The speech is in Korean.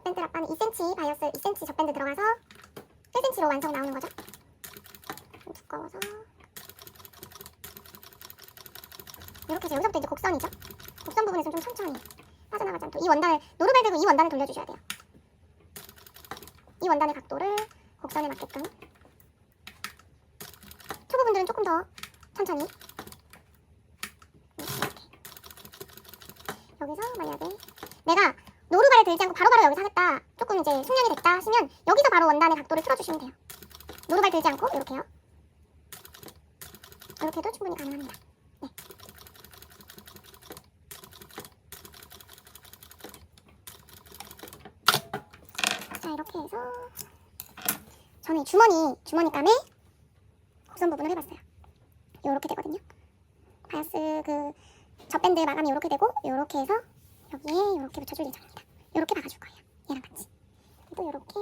젖밴드 랍바는 2cm 바이어스 2cm 젖밴드 들어가서 1cm로 완성 나오는 거죠. 좀 두꺼워서 이렇게 해서 여기서부터 이제 곡선이죠. 곡선 부분에서 좀 천천히 빠져나가지 않도록 이 원단을 노루발 들고 이 원단을 돌려주셔야 돼요. 이 원단의 각도를 곡선에 맞게끔. 초보분들은 조금 더 천천히 이렇게. 여기서 만약에 내가 노루발을 들지 않고 바로바로 여기서 하겠다, 조금 이제 숙련이 됐다 하시면 여기서 바로 원단의 각도를 틀어주시면 돼요. 노루발 들지 않고 이렇게요. 이렇게 해도 충분히 가능합니다. 네. 자, 이렇게 해서 저는 주머니감에 곡선 부분을 해봤어요. 요렇게 되거든요. 바이어스 그 젖밴드 마감이 요렇게 되고, 요렇게 해서 여기에 요렇게 붙여줄 예정입니다. 요렇게 박아줄 거예요. 얘랑 같이. 또 요렇게